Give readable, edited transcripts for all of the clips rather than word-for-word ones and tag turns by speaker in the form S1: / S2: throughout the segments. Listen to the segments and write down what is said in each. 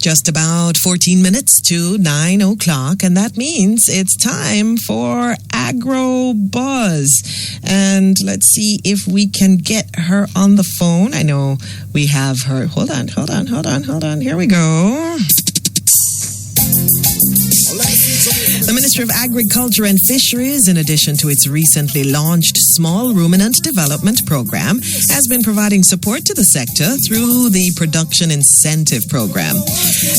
S1: Just about 14 minutes to 9 o'clock, and that means it's time for AgroBuzz. And let's see if we can get her on the phone. I know we have her. Hold on. Here we go. The Ministry of Agriculture and Fisheries, in addition to its recently launched Small Ruminant Development Program, has been providing support to the sector through the Production Incentive Program.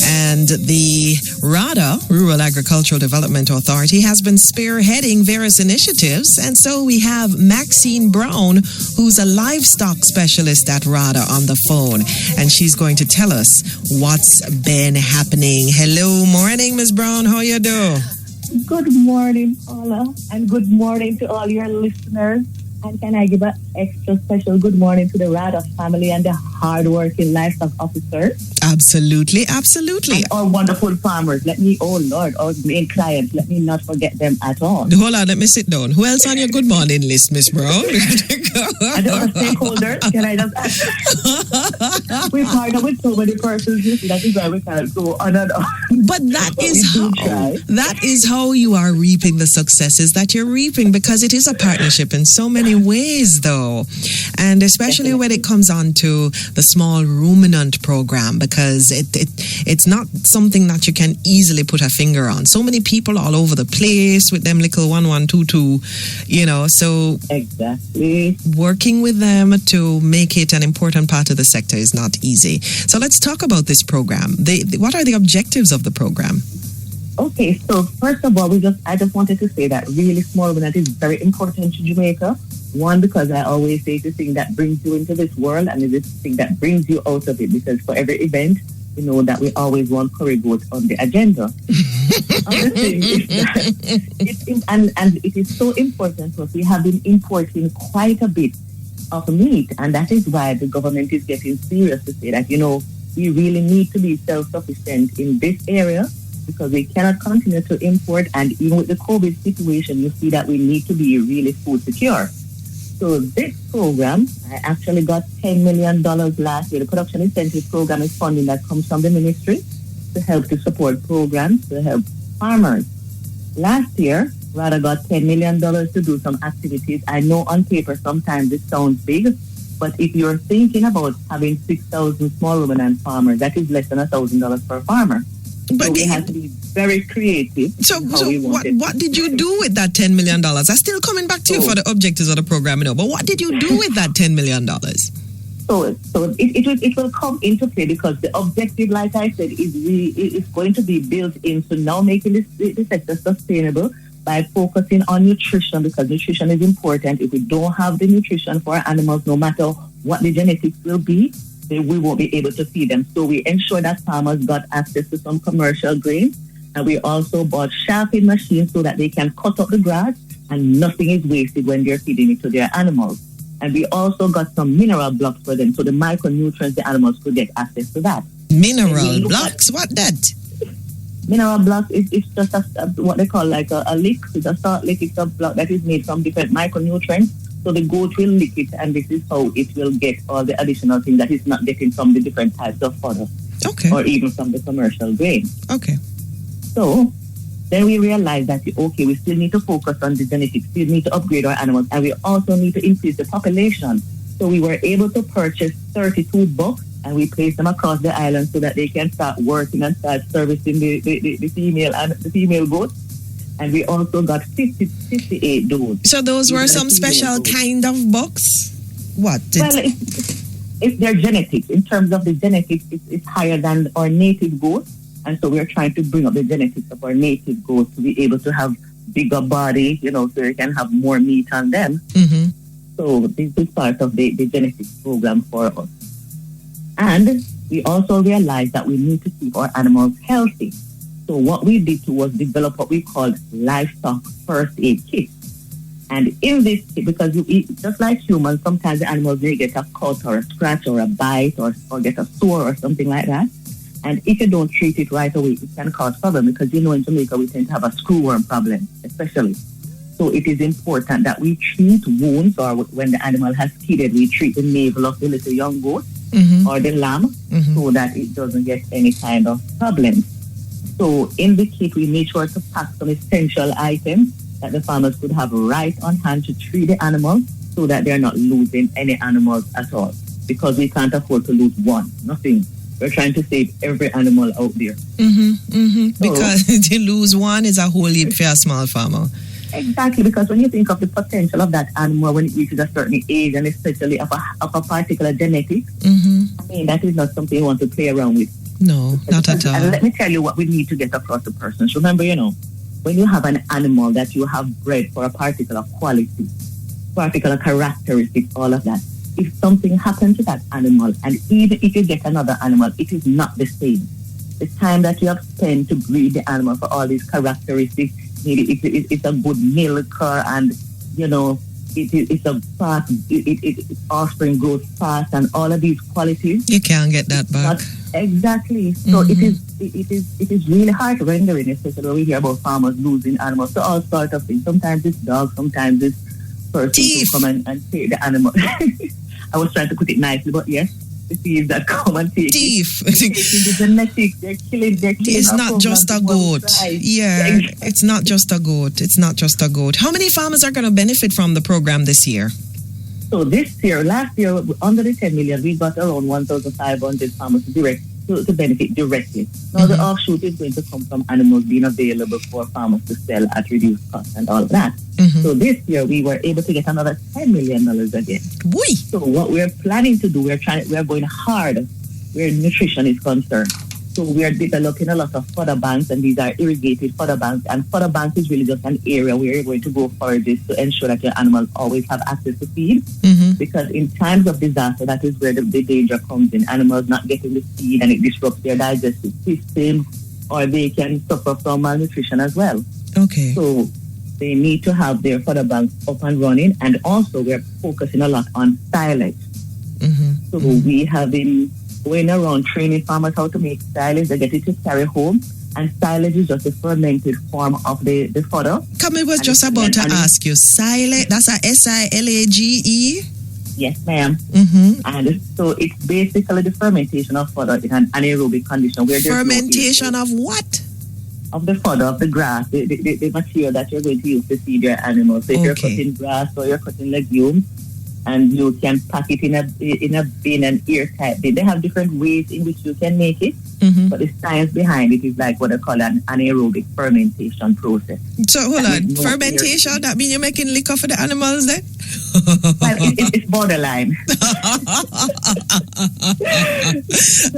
S1: And the RADA, Rural Agricultural Development Authority, has been spearheading various initiatives. And so we have Maxine Brown, who's a livestock specialist at RADA, on the phone. And she's going to tell us what's been happening. Hello, morning, Ms. Brown. How you do?
S2: Good morning, Paula, and good morning to all your listeners. And can I give an extra special good morning to the RADA family and the hardworking livestock officers?
S1: Absolutely.
S2: And our wonderful farmers. Our main clients, let me not forget them at all.
S1: Hold on, let me sit down. Who else on your good morning list, Miss Brown?
S2: And our stakeholders, can I just ask? We partner with so many persons, you see, that is why we can't go on and on.
S1: But that is how you are reaping the successes that you're reaping, because it is a partnership in so many ways, though. And especially when it comes on to the Small Ruminant Program, because it's not something that you can easily put a finger on. So many people all over the place with them little 1122, so
S2: exactly
S1: working with them to make it an important part of the sector is not easy. So let's talk about this program. What are the objectives of the program?
S2: Okay, so first of all, I just wanted to say that really Small Ruminant is very important to Jamaica. One, because I always say the thing that brings you into this world, and it's the thing that brings you out of it. Because for every event, you know that we always want curry goat on the agenda. Other thing is that it is so important because we have been importing quite a bit of meat, and that is why the government is getting serious to say that, we really need to be self-sufficient in this area, because we cannot continue to import. And even with the COVID situation, you see that we need to be really food secure. So this program, I actually got $10 million last year. The Production Incentive Program is funding that comes from the ministry to help to support programs to help farmers. Last year, RADA got $10 million to do some activities. I know on paper sometimes it sounds big, but if you're thinking about having 6,000 small ruminant farmers, that is less than $1,000 per farmer. But so we have to be very creative.
S1: So what did you do with that $10 million? I'm still coming back to you for the objectives of the program, but what did you do with that $10 million?
S2: So it will come into play, because the objective, like I said, is going to be built into now making the sector sustainable by focusing on nutrition, because nutrition is important. If we don't have the nutrition for our animals, no matter what the genetics will be, we won't be able to feed them. So we ensure that farmers got access to some commercial grain, and we also bought sharpening machines so that they can cut up the grass and nothing is wasted when they're feeding it to their animals. And we also got some mineral blocks for them, so the micronutrients the animals could get access to that.
S1: Mineral blocks? What that?
S2: Mineral blocks is just what they call like a lick. It's a salt lick. It's a block that is made from different micronutrients. So the goat will lick it, and this is how it will get all the additional things that it's not getting from the different types of fodder.
S1: Okay.
S2: Or even from the commercial grain.
S1: Okay.
S2: So then we realized that, we still need to focus on the genetics. We need to upgrade our animals, and we also need to increase the population. So we were able to purchase 32 bucks, and we placed them across the island so that they can start working and start servicing the female goats. And we also got 58 does.
S1: So those were some special kind of bucks? What?
S2: It's their genetics. In terms of the genetics, it's higher than our native goats. And so we're trying to bring up the genetics of our native goats to be able to have bigger body, so they can have more meat on them.
S1: Mm-hmm.
S2: So this is part of the genetics program for us. And we also realized that we need to keep our animals healthy. So what we did was develop what we called Livestock First Aid Kit. And in this kit, because you eat, just like humans, sometimes the animals may get a cut or a scratch or a bite or get a sore or something like that. And if you don't treat it right away, it can cause problems, because in Jamaica we tend to have a screwworm problem, especially. So it is important that we treat wounds, or when the animal has kidded, we treat the navel of the little young goat, or the lamb so that it doesn't get any kind of problems. So in the kit, we made sure to pack some essential items that the farmers could have right on hand to treat the animals so that they're not losing any animals at all. Because we can't afford to lose one, nothing. We're trying to save every animal out there.
S1: Because to lose one is a whole heap for a small farmer.
S2: Exactly, because when you think of the potential of that animal when it reaches a certain age, and especially of a particular genetics, I mean, that is not something you want to play around with.
S1: No, not at all.
S2: And let me tell you what we need to get across to persons. Remember, when you have an animal that you have bred for a particular quality, particular characteristics, all of that, if something happens to that animal, and even if you get another animal, it is not the same. The time that you have spent to breed the animal for all these characteristics, maybe it's a good milker, and it's a fast, its offspring grows fast, and all of these qualities.
S1: You can't get that back.
S2: Exactly. So it is really heart-rendering, especially when we hear about farmers losing animals to all sorts of things. Sometimes it's dogs, sometimes it's persons who come and take the animal. I was trying to put it nicely, but yes, the thieves that come and take
S1: thief.
S2: They're taking the genetics, they're killing.
S1: It's not just a goat. Yeah, it's not just a goat. It's not just a goat. How many farmers are going to benefit from the program this year?
S2: So last year, under the 10 million, we got around 1,500 farmers to benefit directly. Now the offshoot is going to come from animals being available for farmers to sell at reduced cost and all of that. So this year we were able to get another $10 million again.
S1: Boy.
S2: So what we're planning to do, we are going hard where nutrition is concerned. So we are developing a lot of fodder banks, and these are irrigated fodder banks. And fodder banks is really just an area where you're going to go forages to ensure that your animals always have access to feed. Because in times of disaster, that is where the danger comes in. Animals not getting the feed, and it disrupts their digestive system, or they can suffer from malnutrition as well.
S1: Okay.
S2: So they need to have their fodder banks up and running, and also we're focusing a lot on silage. So we have been going around training farmers how to make silage. They get it to carry home, and silage is just a fermented form of the fodder.
S1: I was just about to ask you, silage, that's a SILAGE?
S2: Yes, ma'am. And so it's basically the fermentation of fodder in an anaerobic condition.
S1: Fermentation of what?
S2: Of the fodder, of the grass, the material that you're going to use to feed your animals. So if you're cutting grass or you're cutting legumes, and you can pack it in a bin, and airtight bin. They have different ways in which you can make it, but the science behind it is like what I call an anaerobic fermentation process.
S1: So hold on, fermentation, that means you're making liquor for the animals then?
S2: Well, it's borderline.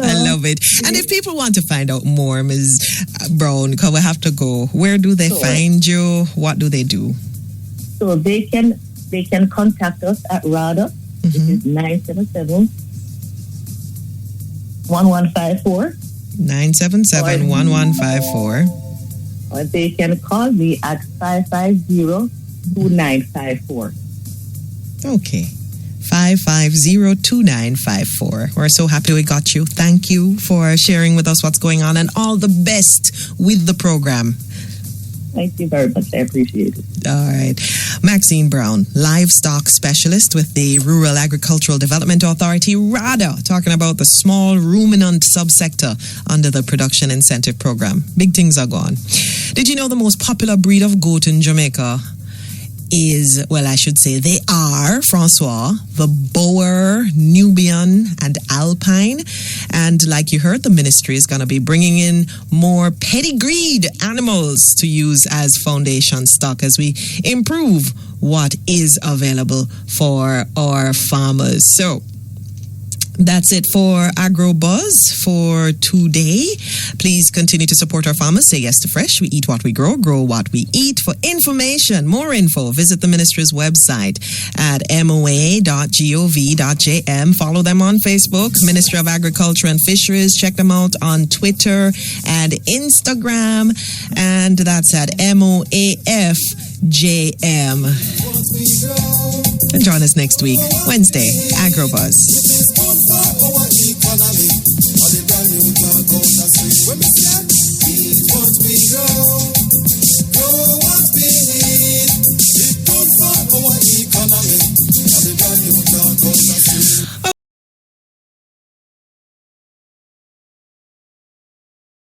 S1: I love it. And if people want to find out more, Ms. Brown, because we have to go, where do they find you? What do they do?
S2: So they can contact us at RADA, which is 977-1154.
S1: 977-1154.
S2: Or they can call me at 550-2954.
S1: Okay. 550-2954. We're so happy we got you. Thank you for sharing with us what's going on, and all the best with the program.
S2: Thank you very much. I appreciate it.
S1: All right. Maxine Brown, Livestock Specialist with the Rural Agricultural Development Authority, RADA, talking about the small ruminant subsector under the Production Incentive Program. Big things are gone. Did you know the most popular breed of goat in Jamaica they are, Francois, the Boer, Nubian, and Alpine. And like you heard, the ministry is going to be bringing in more pedigreed animals to use as foundation stock as we improve what is available for our farmers. So that's it for AgroBuzz for today. Please continue to support our farmers. Say yes to fresh. We eat what we grow, grow what we eat. For information, more info, visit the ministry's website at moa.gov.jm. Follow them on Facebook, Ministry of Agriculture and Fisheries. Check them out on Twitter and Instagram. And that's at MOAFJM. And join us next week, Wednesday, AgroBuzz.